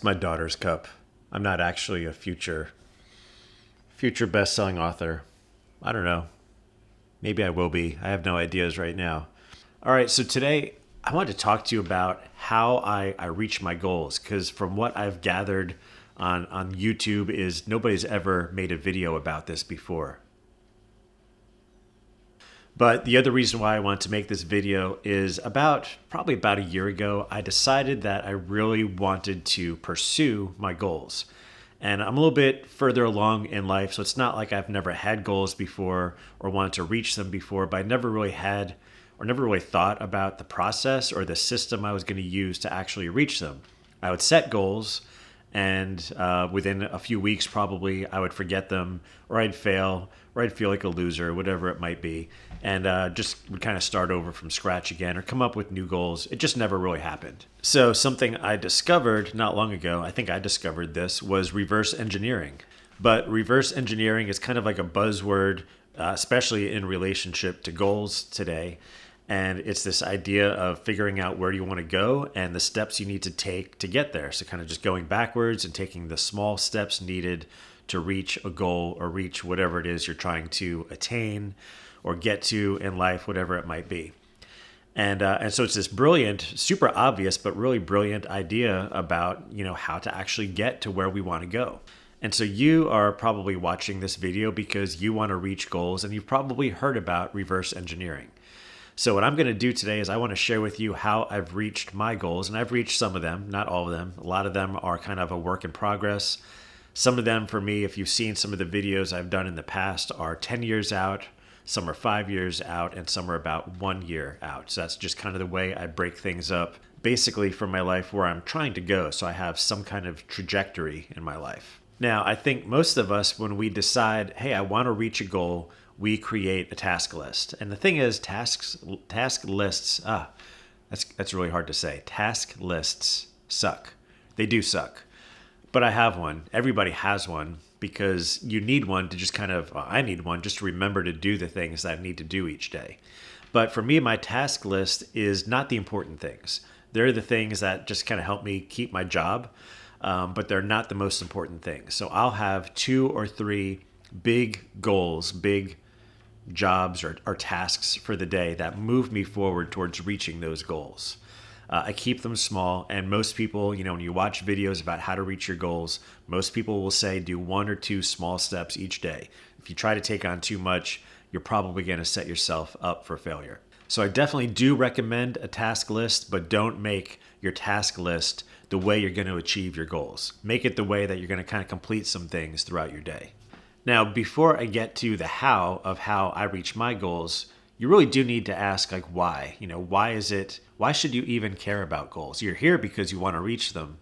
It's my daughter's cup. I'm not actually a future best-selling author. I don't know. Maybe I will be. I have no ideas right now. All right, so today I want to talk to you about how I reach my goals, because from what I've gathered on YouTube is nobody's ever made a video about this before. But the other reason why I want to make this video is probably about a year ago, I decided that I really wanted to pursue my goals. And I'm a little bit further along in life, so it's not like I've never had goals before or wanted to reach them before, but I never really had or never really thought about the process or the system I was going to use to actually reach them. I would set goals, and within a few weeks probably I would forget them, or I'd fail, or I'd feel like a loser, whatever it might be, and just would kind of start over from scratch again or come up with new goals. It just never really happened. So something I discovered not long ago, I think I discovered this, was reverse engineering. But reverse engineering is kind of like a buzzword, especially in relationship to goals today. And it's this idea of figuring out where you want to go and the steps you need to take to get there. So kind of just going backwards and taking the small steps needed to reach a goal or reach whatever it is you're trying to attain or get to in life, whatever it might be. And so it's this brilliant, super obvious, but really brilliant idea about, how to actually get to where we want to go. And so you are probably watching this video because you want to reach goals, and you've probably heard about reverse engineering. So what I'm going to do today is I want to share with you how I've reached my goals, and I've reached some of them, not all of them. A lot of them are kind of a work in progress. Some of them, for me, if you've seen some of the videos I've done in the past, are 10 years out, some are 5 years out, and some are about 1 year out. So that's just kind of the way I break things up, basically for my life, where I'm trying to go, so I have some kind of trajectory in my life. Now, I think most of us, when we decide, hey, I want to reach a goal, we create a task list. And the thing is, task lists, that's really hard to say. Task lists suck. They do suck. But I have one. Everybody has one, because you need one to just I need one just to remember to do the things that I need to do each day. But for me, my task list is not the important things. They're the things that just kind of help me keep my job, but they're not the most important things. So I'll have 2 or 3 big goals, big jobs or tasks for the day that move me forward towards reaching those goals. I keep them small, and most people, when you watch videos about how to reach your goals, most people will say do 1 or 2 small steps each day. If you try to take on too much, you're probably going to set yourself up for failure. So I definitely do recommend a task list, but don't make your task list the way you're going to achieve your goals. Make it the way that you're going to kind of complete some things throughout your day. Now, before I get to the how of how I reach my goals, you really do need to ask, why? Why should you even care about goals? You're here because you want to reach them,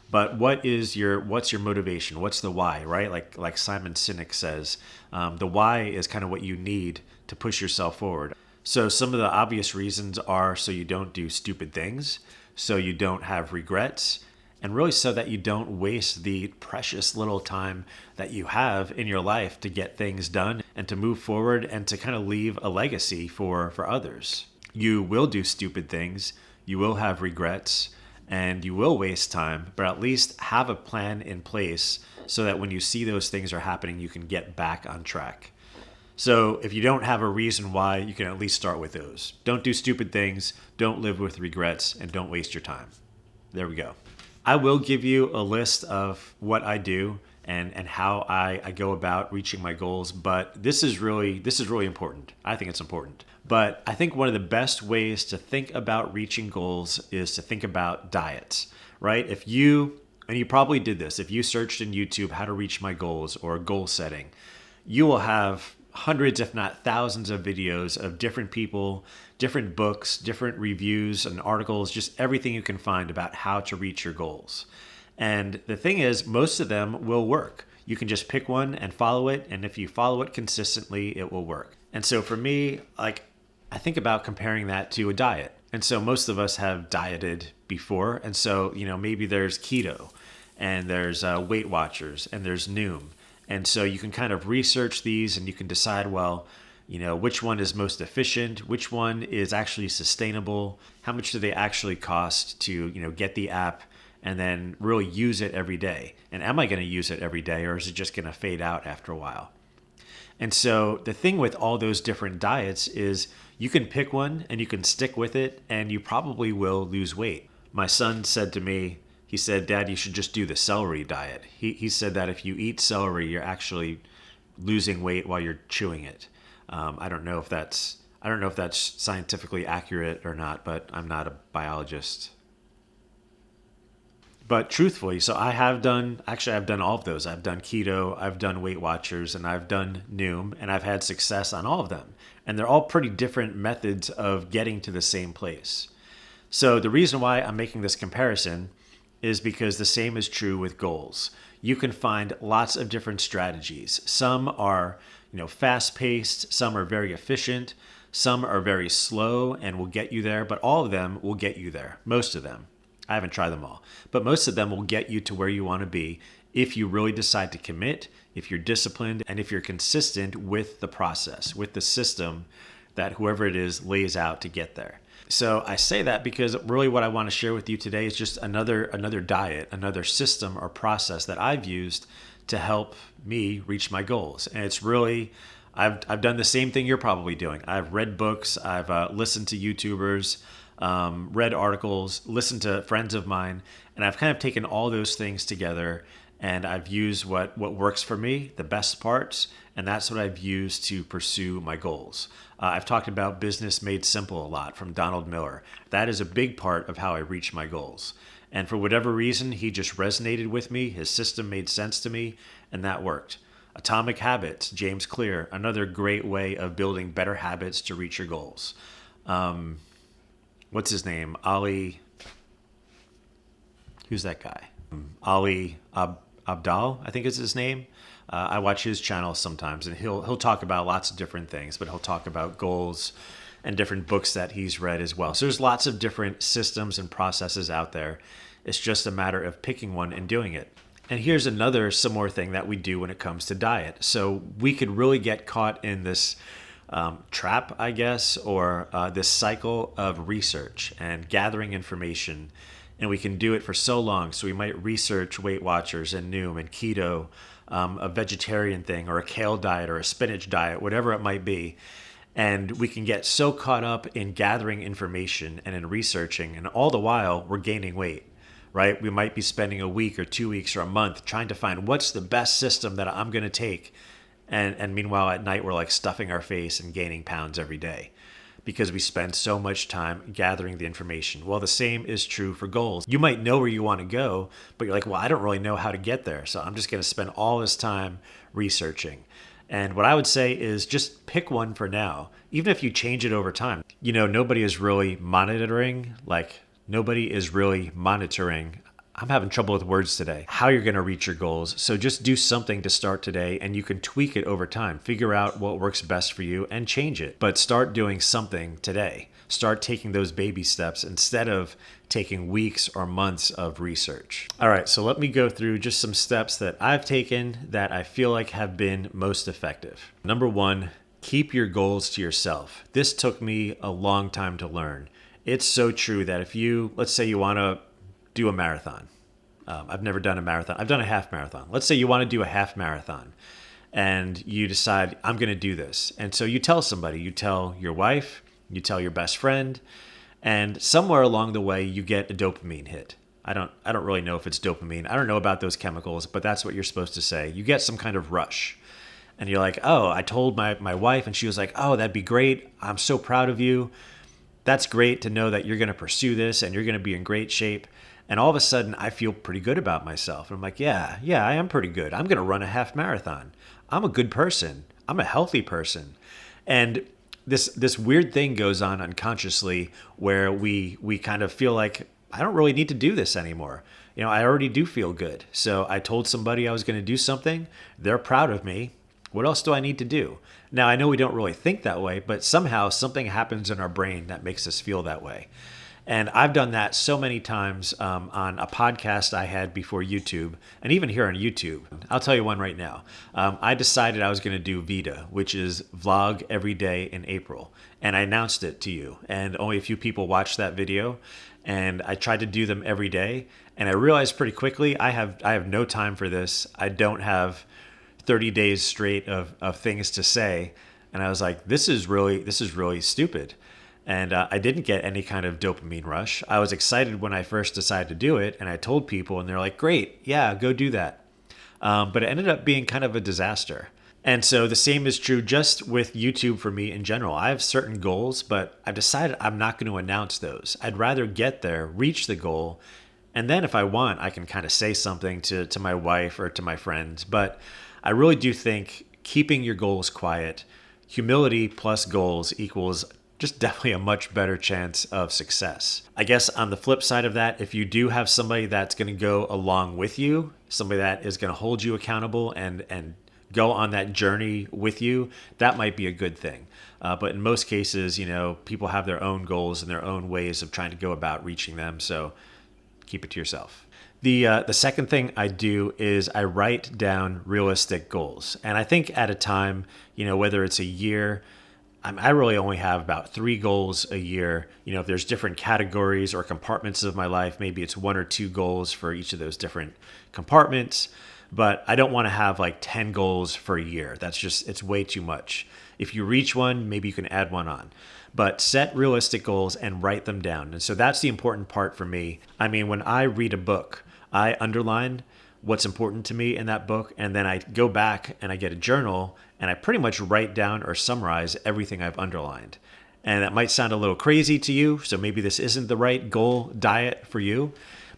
but what's your motivation? What's the why, right? Like Simon Sinek says, the why is kind of what you need to push yourself forward. So some of the obvious reasons are so you don't do stupid things, so you don't have regrets, and really so that you don't waste the precious little time that you have in your life to get things done and to move forward and to kind of leave a legacy for others. You will do stupid things, you will have regrets, and you will waste time, but at least have a plan in place so that when you see those things are happening, you can get back on track. So if you don't have a reason why, you can at least start with those. Don't do stupid things, don't live with regrets, and don't waste your time. There we go. I will give you a list of what I do and how I go about reaching my goals, but this is really important. I think it's important. But I think one of the best ways to think about reaching goals is to think about diets, right? And you probably did this, if you searched in YouTube how to reach my goals or goal setting, you will have hundreds, if not thousands of videos of different people, different books, different reviews and articles, just everything you can find about how to reach your goals. And the thing is, most of them will work. You can just pick one and follow it. And if you follow it consistently, it will work. And so for me, I think about comparing that to a diet. And so most of us have dieted before. And so, maybe there's keto and there's Weight Watchers and there's Noom. And so you can kind of research these and you can decide, which one is most efficient, which one is actually sustainable, how much do they actually cost to, get the app and then really use it every day. And am I going to use it every day, or is it just going to fade out after a while? And so the thing with all those different diets is you can pick one and you can stick with it, and you probably will lose weight. My son said to me, he said, "Dad, you should just do the celery diet." He said that if you eat celery, you're actually losing weight while you're chewing it. I don't know if that's scientifically accurate or not, but I'm not a biologist. But truthfully, so I've done all of those. I've done keto, I've done Weight Watchers, and I've done Noom, and I've had success on all of them. And they're all pretty different methods of getting to the same place. So the reason why I'm making this comparison is because the same is true with goals. You can find lots of different strategies. Some are, fast-paced, some are very efficient, some are very slow and will get you there, but all of them will get you there. Most of them. I haven't tried them all, but most of them will get you to where you want to be if you really decide to commit, if you're disciplined, and if you're consistent with the process, with the system that whoever it is lays out to get there. So I say that because really what I want to share with you today is just another diet, another system or process that I've used to help me reach my goals. And it's really, I've done the same thing you're probably doing. I've read books, I've listened to YouTubers, read articles, listened to friends of mine, and I've kind of taken all those things together, and I've used what works for me, the best parts, and that's what I've used to pursue my goals. I've talked about Business Made Simple a lot from Donald Miller. That is a big part of how I reach my goals. And for whatever reason, he just resonated with me. His system made sense to me, and that worked. Atomic Habits, James Clear, another great way of building better habits to reach your goals. What's his name? Who's that guy? Ali Abdal, I think is his name. I watch his channel sometimes, and he'll talk about lots of different things, but he'll talk about goals and different books that he's read as well. So there's lots of different systems and processes out there. It's just a matter of picking one and doing it. And here's another similar thing that we do when it comes to diet. So we could really get caught in this trap, I guess, or this cycle of research and gathering information. And we can do it for so long. So we might research Weight Watchers and Noom and keto, a vegetarian thing or a kale diet or a spinach diet, whatever it might be. And we can get so caught up in gathering information and in researching, and all the while we're gaining weight, right? We might be spending a week or 2 weeks or a month trying to find what's the best system that I'm going to take. And meanwhile, at night, we're like stuffing our face and gaining pounds every day because we spend so much time gathering the information. Well, the same is true for goals. You might know where you want to go, but you're like, well, I don't really know how to get there. So I'm just going to spend all this time researching. And what I would say is just pick one for now, even if you change it over time. Nobody is really monitoring. I'm having trouble with words today, how you're going to reach your goals. So just do something to start today, and you can tweak it over time. Figure out what works best for you and change it. But start doing something today. Start taking those baby steps instead of taking weeks or months of research. All right, so let me go through just some steps that I've taken that I feel like have been most effective. Number one, keep your goals to yourself. This took me a long time to learn. It's so true that if let's say you want to do a marathon. I've never done a marathon. I've done a half marathon. Let's say you want to do a half marathon and you decide, I'm going to do this. And so you tell somebody, you tell your wife, you tell your best friend, and somewhere along the way you get a dopamine hit. I don't really know if it's dopamine. I don't know about those chemicals, but that's what you're supposed to say. You get some kind of rush. And you're like, oh, I told my wife, and she was like, oh, that'd be great. I'm so proud of you. That's great to know that you're going to pursue this and you're going to be in great shape. And all of a sudden, I feel pretty good about myself. And I'm like, yeah, I am pretty good. I'm going to run a half marathon. I'm a good person. I'm a healthy person. And this weird thing goes on unconsciously where we kind of feel like, I don't really need to do this anymore. I already do feel good. So I told somebody I was going to do something. They're proud of me. What else do I need to do? Now, I know we don't really think that way, but somehow something happens in our brain that makes us feel that way. And I've done that so many times on a podcast I had before YouTube, and even here on YouTube. I'll tell you one right now. I decided I was going to do Vita, which is vlog every day in April. And I announced it to you, and only a few people watched that video. and I tried to do them every day. And I realized pretty quickly I have no time for this. I don't have 30 days straight of things to say. And I was like, this is really stupid. And I didn't get any kind of dopamine rush. I was excited when I first decided to do it, and I told people, and they're like, great, yeah, go do that. But it ended up being kind of a disaster. And so the same is true just with YouTube for me in general. I have certain goals, but I've decided I'm not going to announce those. I'd rather get there, reach the goal, and then if I want, I can kind of say something to my wife or to my friends. But I really do think keeping your goals quiet, humility plus goals equals just definitely a much better chance of success. I guess on the flip side of that, if you do have somebody that's going to go along with you, somebody that is going to hold you accountable and go on that journey with you, that might be a good thing. But in most cases, people have their own goals and their own ways of trying to go about reaching them. So keep it to yourself. The second thing I do is I write down realistic goals. And I think at a time, whether it's a year, I really only have about 3 goals a year. If there's different categories or compartments of my life, maybe it's 1 or 2 goals for each of those different compartments. But I don't want to have like 10 goals for a year. It's way too much. If you reach one, maybe you can add one on. But set realistic goals and write them down. And so that's the important part for me. I mean, when I read a book, I underline what's important to me in that book, and then I go back and I get a journal and I pretty much write down or summarize everything I've underlined. And that might sound a little crazy to you, so maybe this isn't the right goal diet for you.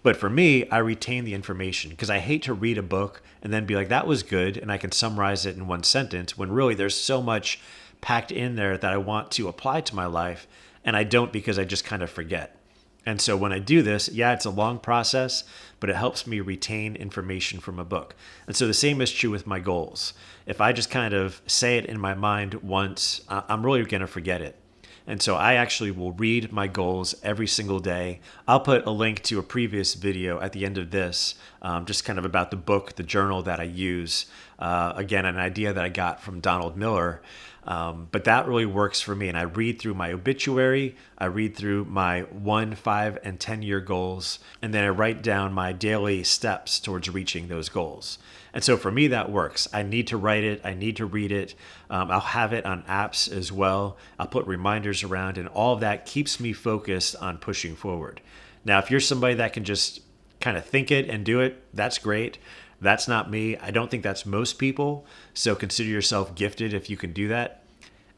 But for me, I retain the information because I hate to read a book and then be like, that was good, and I can summarize it in one sentence when really there's so much packed in there that I want to apply to my life, and I don't because I just kind of forget. And so when I do this, yeah, it's a long process, but it helps me retain information from a book. And so the same is true with my goals. If I just kind of say it in my mind once, I'm really going to forget it. And so I actually will read my goals every single day. I'll put a link to a previous video at the end of this, just kind of about the book, the journal that I use. Again, an idea that I got from Donald Miller. But that really works for me. And I read through my obituary, I read through my 1, 5, and 10-year goals, and then I write down my daily steps towards reaching those goals. And so for me, that works. I need to write it. I need to read it. I'll have it on apps as well. I'll put reminders around, and all of that keeps me focused on pushing forward. Now, if you're somebody that can just kind of think it and do it, that's great. That's not me. I don't think that's most people. So consider yourself gifted if you can do that.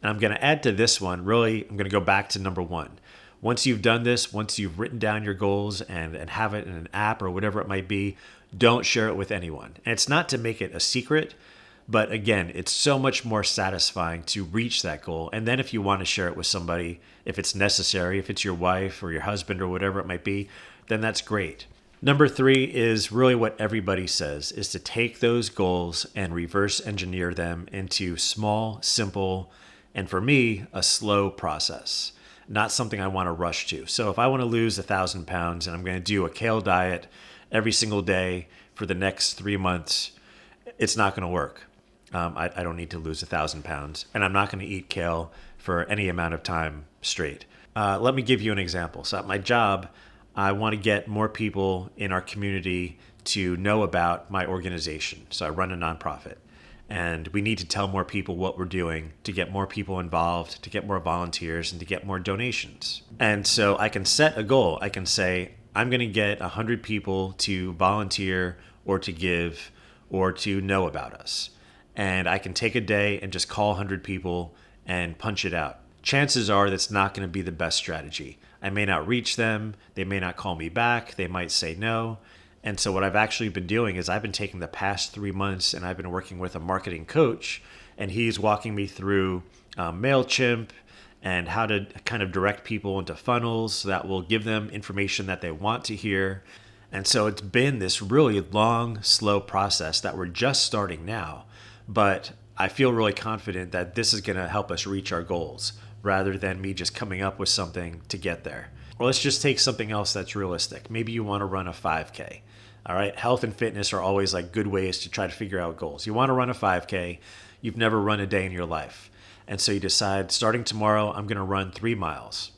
And I'm going to add to this one, really, I'm going to go back to number 1. Once you've done this, once you've written down your goals and have it in an app or whatever it might be, don't share it with anyone. And it's not to make it a secret, but again, it's so much more satisfying to reach that goal. And then if you want to share it with somebody, if it's necessary, if it's your wife or your husband or whatever it might be, then that's great. Number 3 is really what everybody says, is to take those goals and reverse engineer them into small, simple, and for me, a slow process, not something I want to rush to. So if I want to lose 1,000 pounds and I'm going to do a kale diet every single day for the next 3 months, it's not going to work. I don't need to lose 1,000 pounds, and I'm not going to eat kale for any amount of time straight. Let me give you an example. So at my job, I want to get more people in our community to know about my organization. So I run a nonprofit, and we need to tell more people what we're doing to get more people involved, to get more volunteers, and to get more donations. And so I can set a goal. I can say, I'm going to get 100 people to volunteer or to give or to know about us. And I can take a day and just call 100 people and punch it out. Chances are that's not going to be the best strategy. I may not reach them. They may not call me back. They might say no. And so what I've actually been doing is I've been taking the past 3 months and I've been working with a marketing coach, and he's walking me through MailChimp and how to kind of direct people into funnels that will give them information that they want to hear. And so it's been this really long, slow process that we're just starting now. But I feel really confident that this is going to help us reach our goals rather than me just coming up with something to get there. Or let's just take something else that's realistic. Maybe you want to run a 5K. All right. Health and fitness are always like good ways to try to figure out goals. You want to run a 5K. You've never run a day in your life. And so you decide, starting tomorrow, I'm going to run 3 miles.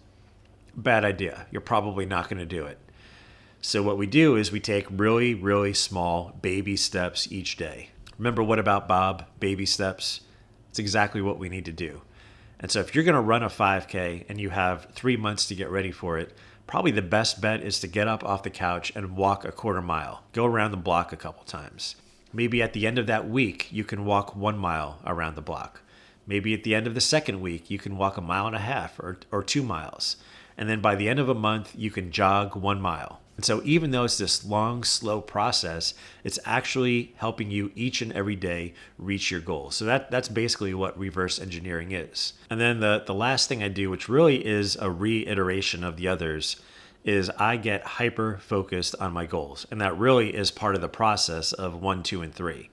bad idea. You're probably not going to do it. So what we do is we take really, really small baby steps each day. Remember What About Bob? Baby steps. It's exactly what we need to do. And so if you're going to run a 5K and you have 3 months to get ready for it, probably the best bet is to get up off the couch and walk a quarter mile. Go around the block a couple times. Maybe at the end of that week, you can walk 1 mile around the block. Maybe at the end of the second week, you can walk 1.5 miles or 2 miles. And then by the end of a month, you can jog 1 mile. And so even though it's this long, slow process, it's actually helping you each and every day reach your goals. So that's basically what reverse engineering is. And then the last thing I do, which really is a reiteration of the others, is I get hyper focused on my goals. And that really is part of the process of 1, 2, and 3.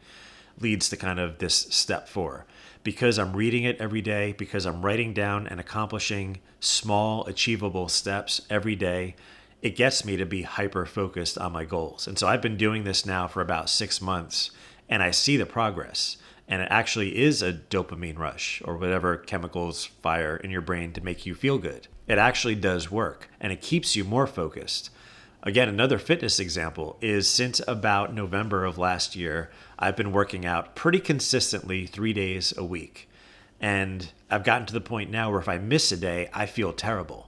Leads to kind of this step 4. Because I'm reading it every day, because I'm writing down and accomplishing small, achievable steps every day, it gets me to be hyper focused on my goals. And so I've been doing this now for about 6 months, and I see the progress. And it actually is a dopamine rush or whatever chemicals fire in your brain to make you feel good. It actually does work, and it keeps you more focused. Again, another fitness example is since about November of last year, I've been working out pretty consistently 3 days a week. And I've gotten to the point now where if I miss a day, I feel terrible.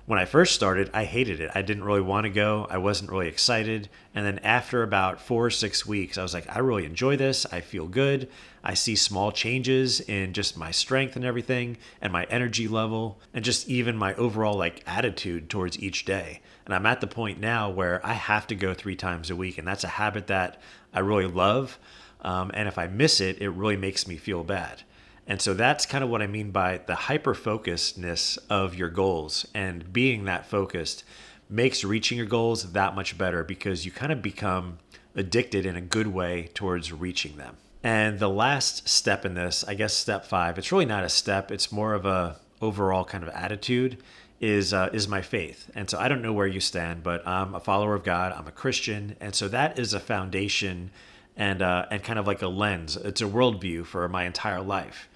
When I first started, I hated it. I didn't really want to go. I wasn't really excited. And then after about 4 or 6 weeks, I was like, I really enjoy this. I feel good. I see small changes in just my strength and everything and my energy level and just even my overall attitude towards each day. And I'm at the point now where I have to go 3 times a week. And that's a habit that I really love. And if I miss it, it really makes me feel bad. And so that's kind of what I mean by the hyper-focusedness of your goals. And being that focused makes reaching your goals that much better because you kind of become addicted in a good way towards reaching them. And the last step in this, I guess step 5, it's really not a step, it's more of a overall kind of attitude, is my faith. And so I don't know where you stand, but I'm a follower of God, I'm a Christian. And so that is a foundation and kind of like a lens. It's a worldview for my entire life.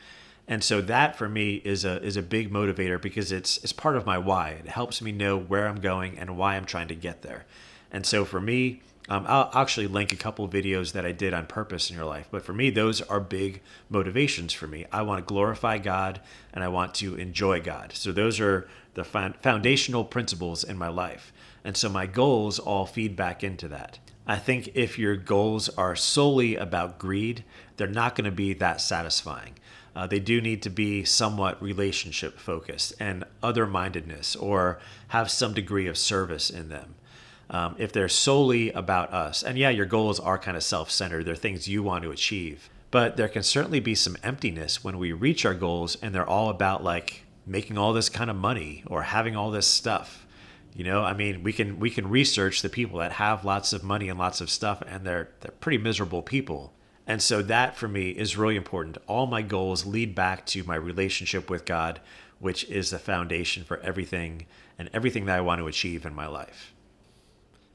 And so that for me is a big motivator because it's part of my why. It helps me know where I'm going and why I'm trying to get there. And so for me, I'll actually link a couple of videos that I did on purpose in your life. But for me, those are big motivations for me. I want to glorify God and I want to enjoy God. So those are the foundational principles in my life. And so my goals all feed back into that. I think if your goals are solely about greed, they're not going to be that satisfying. They do need to be somewhat relationship focused and other-mindedness or have some degree of service in them. If they're solely about us, and yeah, your goals are kind of self-centered, they're things you want to achieve, but there can certainly be some emptiness when we reach our goals and they're all about making all this kind of money or having all this stuff. You know, I mean, we can research the people that have lots of money and lots of stuff, and they're pretty miserable people. And so that for me is really important. All my goals lead back to my relationship with God, which is the foundation for everything and everything that I want to achieve in my life.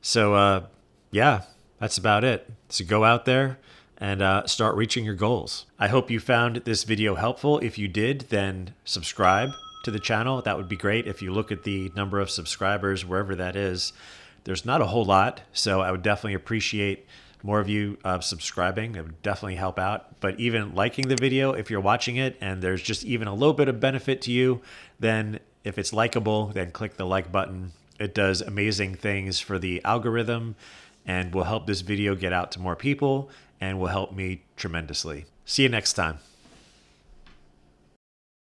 So, yeah, that's about it. So go out there and start reaching your goals. I hope you found this video helpful. If you did, then subscribe to the channel. That would be great. If you look at the number of subscribers, wherever that is, there's not a whole lot. So I would definitely appreciate more of you subscribing. It would definitely help out. But even liking the video, if you're watching it and there's just even a little bit of benefit to you, then if it's likable, then click the like button. It does amazing things for the algorithm and will help this video get out to more people and will help me tremendously. See you next time.